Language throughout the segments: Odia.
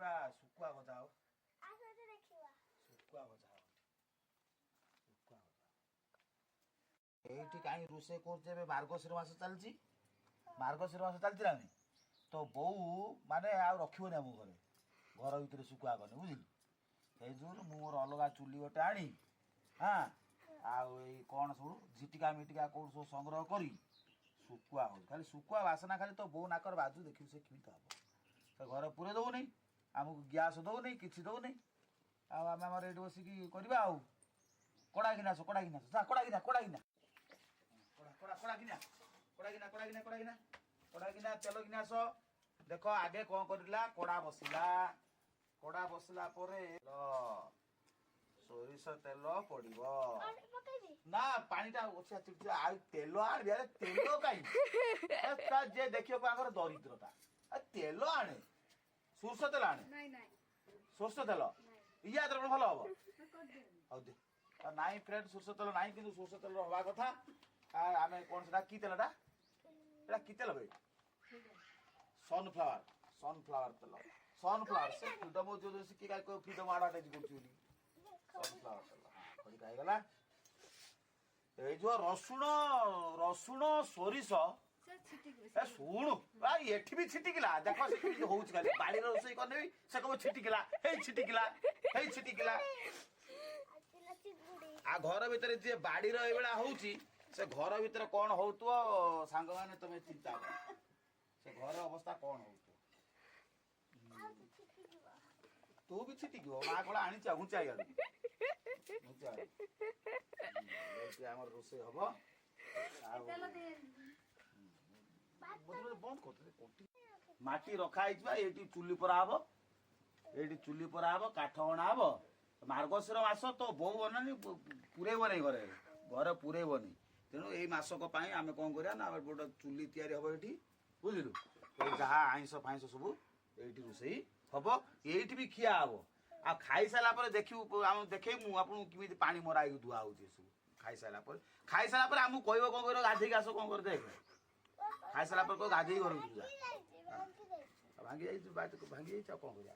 ଯିବା ଶୁଖୁଆ ଭଜା ହବ। ଶୁଖୁଆ ଭଜା ହବ। ଶୁଖୁଆ ଭଜା ଏଇଠି କାହିଁ ରୋଷେଇ କରୁଛେ ଏବେ ମାର୍ଗଶିର ମାସ ଚାଲିଛି। ମାର୍ଗଶିର ମାସ ଚାଲିଛି ନା ନାଇଁ ତ ବୋଉ ମାନେ ଆଉ ରଖିବନି ଆମ ଘରେ ଘର ଭିତରେ ଶୁଖୁଆ କନେ ବୁଝିଲୁ। ସେଇ ଯୋଗୁରୁ ମୁଁ ମୋର ଅଲଗା ଚୁଲି ଗୋଟେ ଆଣି ହଁ ଆଉ ଏଇ କ'ଣ ସବୁ ଝିଟିକା ମିଟିକା କେଉଁଠୁ ସବୁ ସଂଗ୍ରହ କରି ଶୁଖୁଆ ହଉଛି। ଖାଲି ଶୁଖୁଆ ବାସନା ଖାଲି ତ ବୋଉ ନାକର ବାଜୁ ଦେଖିବୁ ସେ କେମିତି ହବ। ସେ ଘରେ ପୁରେଇ ଦେଉନି ଆମକୁ ଗ୍ୟାସ୍ ଦେଉନି କିଛି ଦେଉନି ଆଉ ଆମେ ଆମର ଏଇଠି ବସିକି କରିବା ଆଉ। କଡ଼ା ଘିନା ଆସ କଡ଼ା ଘିନା ଆସ ଯା କଡ଼ା ଘିନା କଡ଼ା ଘିନା କଡ଼ା ଘିନା କଡ଼ା ଘିନା କଡ଼ା ଘିନା କଡ଼ା ଘିନା କଡ଼ା ଘିନା ତେଲ ଘିନା ଆସ। ଦେଖ ଆଗେ କ'ଣ କରିଲା କଡ଼ା ବସିଲା। କଡ଼ା ବସିଲା ପରେ ସୋରିଷ ତେଲ ପଡ଼ିବ ନା ପାଣିଟା ଅଛି ଆଉ ତେଲ ଆଣିବି। ଆରେ ତେଲ କାହିଁ ଯିଏ ଦେଖିବାକୁ ଆମର ଦରିଦ୍ରତା ତେଲ ଆଣେ ସୋରିଷ ତେଲ ଆଣେ ସୋରିଷ ତେଲ ଇଏ ତେଲ ଭଲ ହବ। ହଉ ଦେ ନାଇଁ ଫ୍ରେଣ୍ଡ ସୋରିଷ ତେଲ ନାହିଁ କିନ୍ତୁ ସୋରିଷ ତେଲ ହବା କଥା। ଆମେ କ'ଣ ସେଟା କି ତେଲଟା ଏଟା କି ତେଲ ବେ ସନଫ୍ଲାୱାର ତେଲ ସନଫ୍ଲାୱାର ସେ ଫ୍ରିଡମ ଶିଖି ଫ୍ରିଡମ ଆଡଭାର୍ଟାଇଜ କରୁଛି ବୋଲି ସନଫ୍ଲାୱାର ତେଲ ଖଡ଼ିକା ହେଇଗଲା। ଏଇ ଯୋଉ ରସୁଣ ସୋରିଷ ଶୁଣୁ ଏଠି ବି ଛିଟିକିଲା ଦେଖ ସେ କେମିତି ହଉଛି। ଖାଲି ବାଡିର ରୋଷେଇ କରିନେବି ସେ କହିବ ଛିଟିକିଲା ହେଇ ଛିଟିକିଲା ହେଇ ଛିଟିକିଲା। ଆଉ ଘର ଭିତରେ ଯିଏ ବାଡିର ଏଇଭଳିଆ ହଉଛି ସେ ଘର ଭିତରେ କ'ଣ ହଉଥିବ ସାଙ୍ଗମାନେ ତମେ ଚିନ୍ତା କର। ସେ ଘର ଅବସ୍ଥା କ'ଣ ହଉଥିବ। ତୁ ବି ଛିଟିକିବ ମା କଳା ଆଣିଛ ଘୁଞ୍ଚା ଇଆଡୁ ଆମର ରୋଷେଇ ହବ। ବନ୍ଦ କରୁଥିଲେ ମାଟି ରଖା ହେଇଯିବା ଏଇଠି ଚୁଲି ପରା ହବ। ଏଇଠି ଚୁଲି ପରା ହବ କାଠ ଅଣା ହବ। ମାର୍ଗଶିର ମାସ ତ ବୋଉ ବନାନି ପୁରେଇବନି ଘରେ ଘରେ ପୁରେଇବନି। ତେଣୁ ଏଇ ମାସକ ପାଇଁ ଆମେ କ'ଣ କରିବା ନା ଗୋଟେ ଚୁଲି ତିଆରି ହବ ଏଇଠି ବୁଝିଲୁ। ଯାହା ଆଇଁଷ ଫାଇଁଷ ସବୁ ଏଇଠି ରୋଷେଇ ହବ ଏଇଠି ବି ଖିଆ ହବ। ଆଉ ଖାଇସାରିଲା ପରେ ଦେଖିବୁ ଆମେ ଦେଖେଇବୁ ମୁଁ ଆପଣଙ୍କୁ କେମିତି ପାଣି ମରା ହେଇକି ଧୁଆ ହଉଛି ଏସବୁ। ଖାଇସାରିଲା ପରେ ଆମକୁ କହିବ କ'ଣ କରିବ ଗାଧେଇକି ଆସ କ'ଣ କରିଦେ। ଖାଇସାରିଲା ପରେ କହିବ ଗାଧେଇକି ଘରକୁ ଯିବୁ ଯା ଭାଙ୍ଗି ଯାଇଛି ଭାଙ୍ଗି ଯାଇଛି ଆଉ କ'ଣ କରିବା।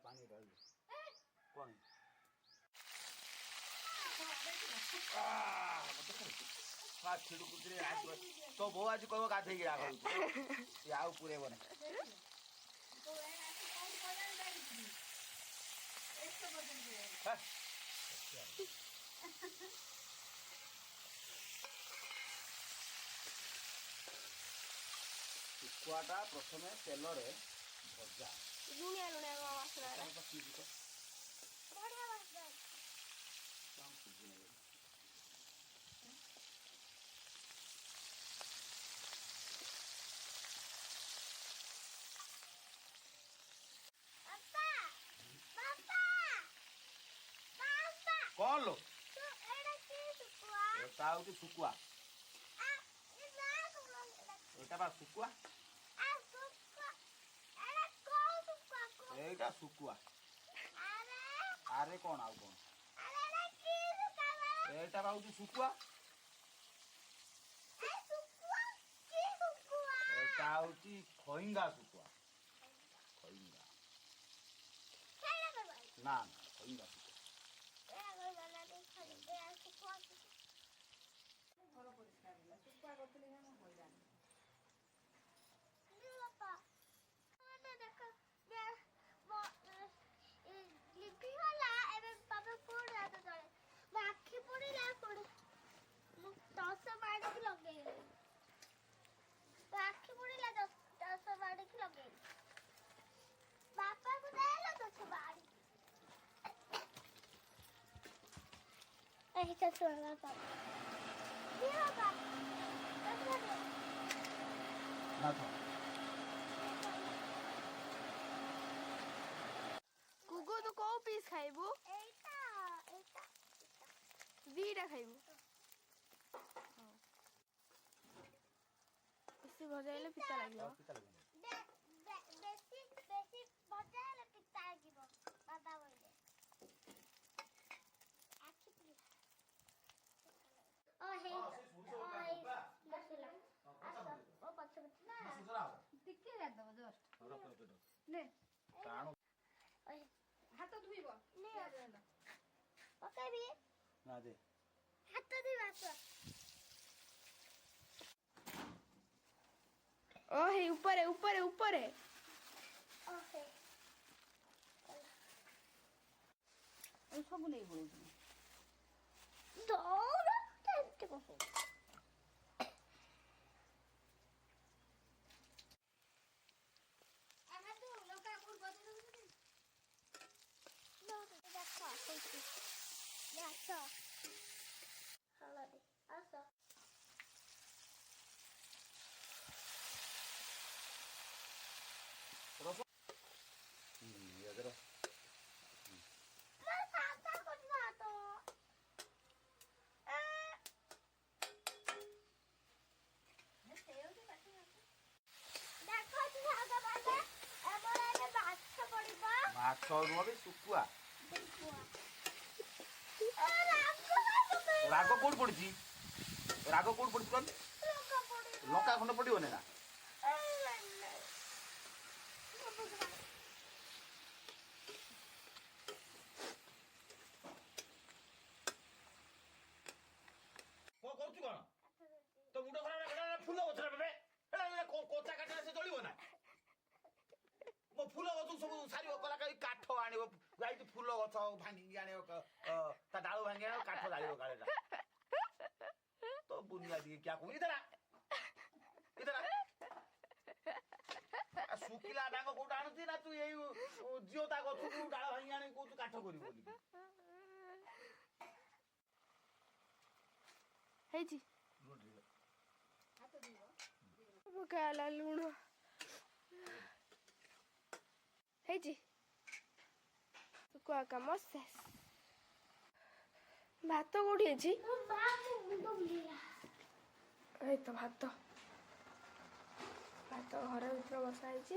ପାଣି କ'ଣ ତ ବୋଉ ଆଜି କହିବ ଗାଧେଇକି ସେ ଆଉ ପୁରେଇବନି। ଶୁଖୁଆଟା ପ୍ରଥମେ ତେଲରେ ଭଜା କ'ଣ ଲୋ ଏଟା ହଉଛି ଶୁଖୁଆ। ଏଇଟା ବା ଶୁଖୁଆ এইটা শুকুয়া। আরে কোন আউ কোন এইটা বাউছি শুকুয়া। এটা হচ্ছে খইঙ্গা শুকুয়া। খইঙ্গা না না খইঙ্গা শুকুয়া। কুকু তো কৌ পিস খাইবু দিটা খাইবু বেশি ভজা হলে পিতা লাগবে। ନେ ଟାଣୁ ହାତ ଧୋଇବ ପକେଇବି ନା ଦେ ହାତ ଧୋଇ ଆସ ଓ ହେଇ ଉପରେ ଉପରେ ଉପରେ ଓକେ ସବୁ ନେଇ ପଳଉଛୁ ଦୌଡ଼ କେମିତି ପକେଇବି ଆସ ହଳଦୀ ଆସ ରସ ଇଏ ସାଧା କରିନା ତ ଦେଖ ସାଧା ବାଲା ଆମର ଏବେ ମାଛ ପଡିବ ମାଛ ନୁହଁ ବେ ଶୁଖୁଆ ରାଗ ରାଗ କୋଉଠି ପଡିଛି ରାଗ କୋଉଠି ପଡିଛି କହନି ଲଙ୍କା ଖଣ୍ଡ ପଡିବନି ନା କଣ କରୁଛୁ କଣ ତ ମୁଣ୍ଡ ଖରାପ ଫୁଲ ଗଛରେ ବେବେ କଚା କାଠ ସେ ଚଳିବ ନା ମୋ ଫୁଲ ଗଛ ସବୁ ସାରିବ କଲା କାଠ ଆଣିବ ଯାଇକି ଫୁଲ ଗଛ ଭାଙ୍ଗିକି ଆଣିବ ତା ଡାଳ ଭାଙ୍ଗି ଆଣିବ କାଠ ଜାଳିବ କାଳେ ତ ବୁନିଆ ଟିକେ କିଆ କହୁ ଇଧରା ଶୁଖିଲା ଡାଙ୍ଗ କୋଉଟା ଆଣୁଛି ନା ତୁ ଏଇ ଝିଅ ତା ଗଛକୁ ଡାଳ ଭାଙ୍ଗି ଆଣି କହୁଛୁ କାଠ କରିବୁ ବୋଲି ହେଇଛି ପକାଲା ଲୁଣ ହେଇଛି ଶୁଖୁଆ କାମ ଶେଷ ଭାତ କୋଉଠି ଅଛି ଏଇ ତ ଭାତ ଘର ଭିତରେ ବସା ହେଇଛି